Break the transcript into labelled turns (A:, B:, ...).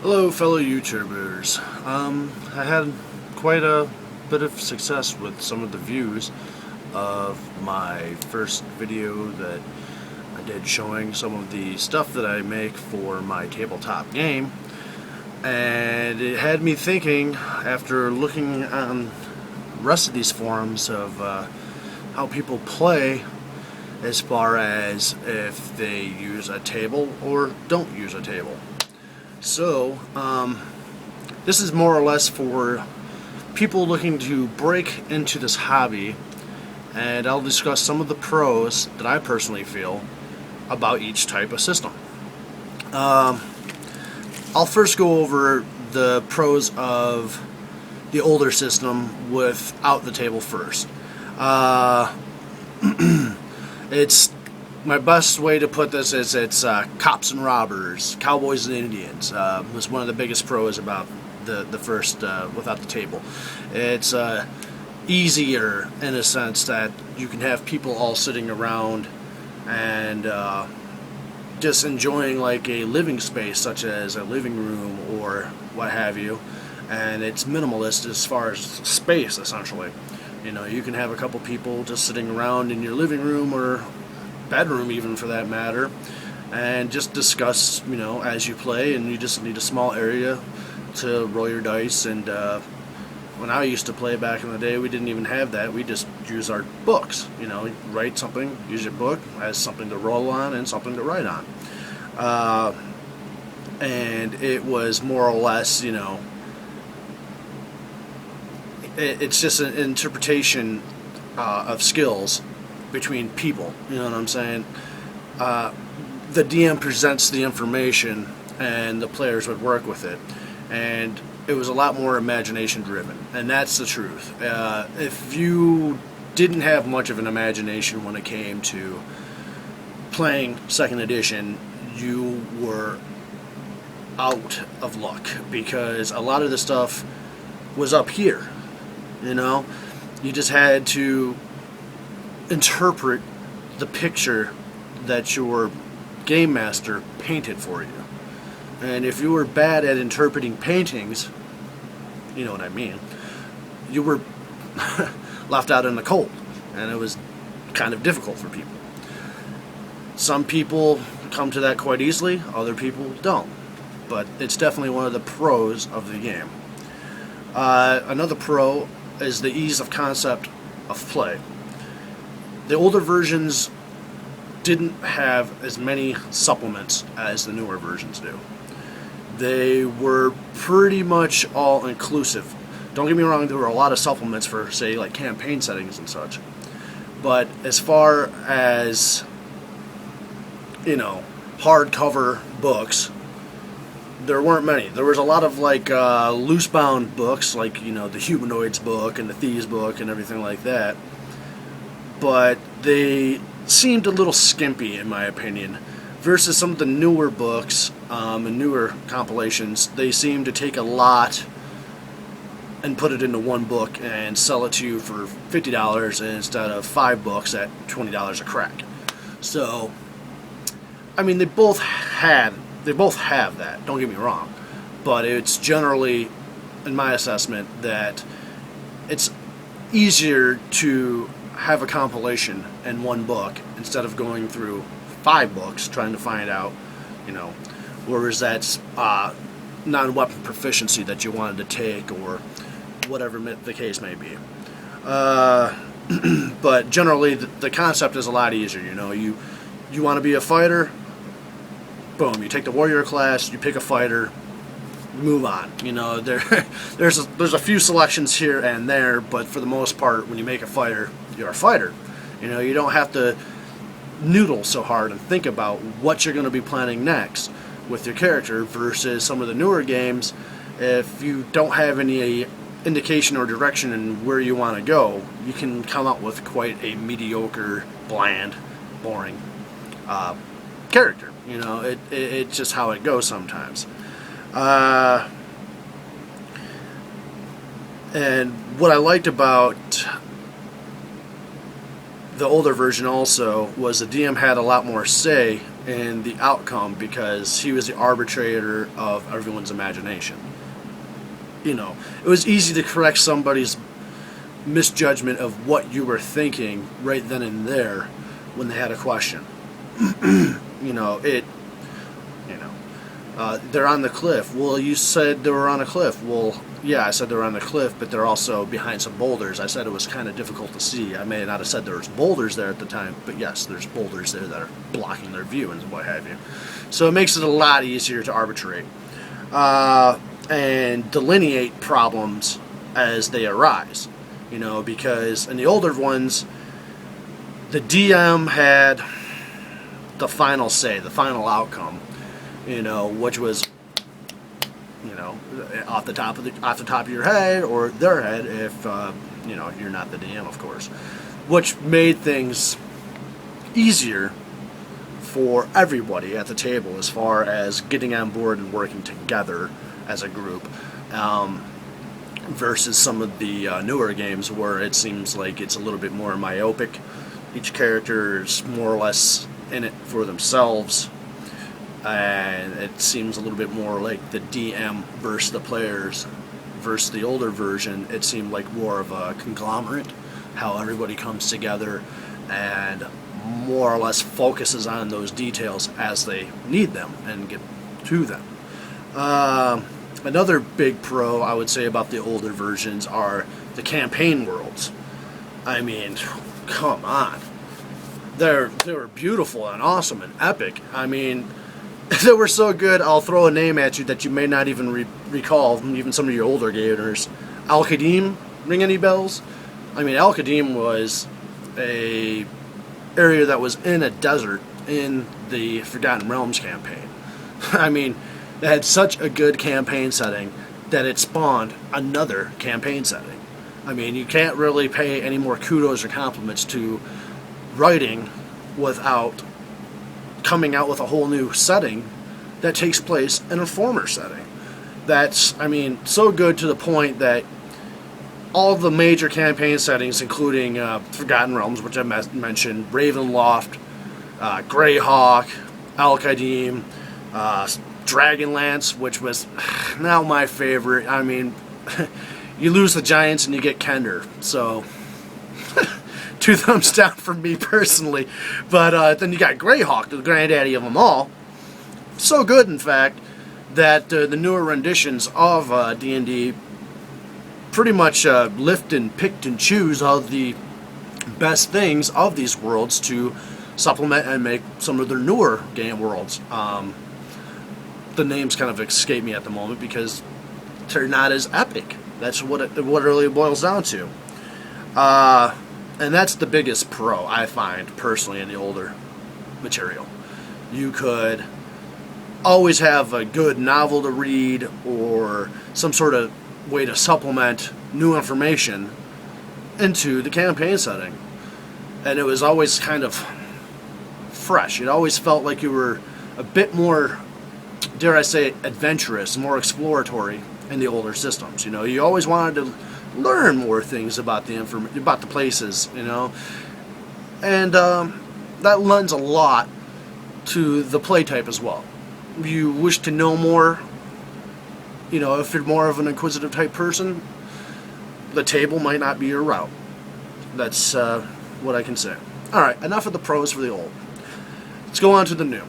A: Hello, fellow YouTubers. I had quite a bit of success with some of the views of my first video that I did showing some of the stuff that I make for my tabletop game. And it had me thinking, after looking on the rest of these forums of how people play, as far as if they use a table or don't use a table. So, this is more or less for people looking to break into this hobby, and I'll discuss some of the pros that I personally feel about each type of system. I'll first go over the pros of the older system without the table first. It's my best way to put this is it's cops and robbers, cowboys and Indians. Was one of the biggest pros about the first without the table. It's easier in a sense that you can have people all sitting around and just enjoying like a living space, such as a living room or what have you. And it's minimalist as far as space, essentially. You know, you can have a couple people just sitting around in your living room or bedroom, even for that matter, and just discuss, you know, as you play, and you just need a small area to roll your dice. And when I used to play back in the day, we didn't even have that. We just use our books, you know, write something, use your book as something to roll on and something to write on. And it was more or less, you know, it's just an interpretation of skills between people. You know what I'm saying? The DM presents the information, and the players would work with it, and it was a lot more imagination driven, and that's the truth. If you didn't have much of an imagination when it came to playing second edition, you were out of luck, because a lot of the stuff was up here. You know, you just had to interpret the picture that your game master painted for you. And if you were bad at interpreting paintings, you know what I mean, you were left out in the cold, and it was kind of difficult for people. Some people come to that quite easily, other people don't. But it's definitely one of the pros of the game. Another pro is the ease of concept of play. The older versions didn't have as many supplements as the newer versions do. They were pretty much all inclusive. Don't get me wrong, there were a lot of supplements for, say, like campaign settings and such. But as far as, you know, hardcover books, there weren't many. There was a lot of like loose-bound books, like, you know, the Humanoids book and the Thieves book and everything like that. But they seemed a little skimpy, in my opinion, versus some of the newer books and newer compilations. They seem to take a lot and put it into one book and sell it to you for $50 instead of 5 books at $20 a crack. So, I mean, they both have that, don't get me wrong, but it's generally, in my assessment, that it's easier to have a compilation in one book instead of going through 5 books trying to find out, you know, whereas that's non-weapon proficiency that you wanted to take, or whatever the case may be. But generally, the concept is a lot easier. You know, you want to be a fighter, boom, you take the warrior class, you pick a fighter, move on. You know, there's a few selections here and there, but for the most part, when you make a fighter, you're a fighter. You know, you don't have to noodle so hard and think about what you're going to be planning next with your character, versus some of the newer games. If you don't have any indication or direction in where you want to go, you can come up with quite a mediocre, bland, boring character. You know, it's just how it goes sometimes. And what I liked about the older version also was the DM had a lot more say in the outcome because he was the arbitrator of everyone's imagination. You know, it was easy to correct somebody's misjudgment of what you were thinking right then and there when they had a question. You know, they're on the cliff. Well, you said they were on a cliff. Well, yeah, I said they were on the cliff, but they're also behind some boulders. I said it was kind of difficult to see. I may not have said there was boulders there at the time, but yes, there's boulders there that are blocking their view and what have you. So it makes it a lot easier to arbitrate and delineate problems as they arise. You know, because in the older ones, the DM had the final say, the final outcome. You know, which was, you know, off the top of your head or their head, if you know, you're not the DM, of course, which made things easier for everybody at the table as far as getting on board and working together as a group. Versus some of the newer games where it seems like it's a little bit more myopic. Each character is more or less in it for themselves, and it seems a little bit more like the DM versus the players. Versus the older version, it seemed like more of a conglomerate, how everybody comes together and more or less focuses on those details as they need them and get to them. Another big pro I would say about the older versions are the campaign worlds. I mean, come on. They were beautiful and awesome and epic. I mean, they were so good, I'll throw a name at you that you may not even recall, even some of your older gamers. Al-Qadim, ring any bells? I mean, Al-Qadim was a area that was in a desert in the Forgotten Realms campaign. I mean, it had such a good campaign setting that it spawned another campaign setting. I mean, you can't really pay any more kudos or compliments to writing without coming out with a whole new setting that takes place in a former setting. That's, I mean, so good to the point that all the major campaign settings, including Forgotten Realms, which I mentioned, Ravenloft, Greyhawk, Al-Qadim, Dragonlance, which was now my favorite. I mean, you lose the Giants and you get Kender, so 2 thumbs down from me personally. But then you got Greyhawk, the granddaddy of them all. So good, in fact, that the newer renditions of D&D pretty much lift and picked and choose all the best things of these worlds to supplement and make some of their newer game worlds. The names kind of escape me at the moment because they're not as epic. That's what it really boils down to. And that's the biggest pro, I find, personally, in the older material. You could always have a good novel to read or some sort of way to supplement new information into the campaign setting. And it was always kind of fresh. It always felt like you were a bit more, dare I say, adventurous, more exploratory in the older systems. You know, you always wanted to learn more things about the places, you know, and that lends a lot to the play type as well. You wish to know more, you know, if you're more of an inquisitive type person, the table might not be your route. That's what I can say. All right, enough of the pros for the old. Let's go on to the new.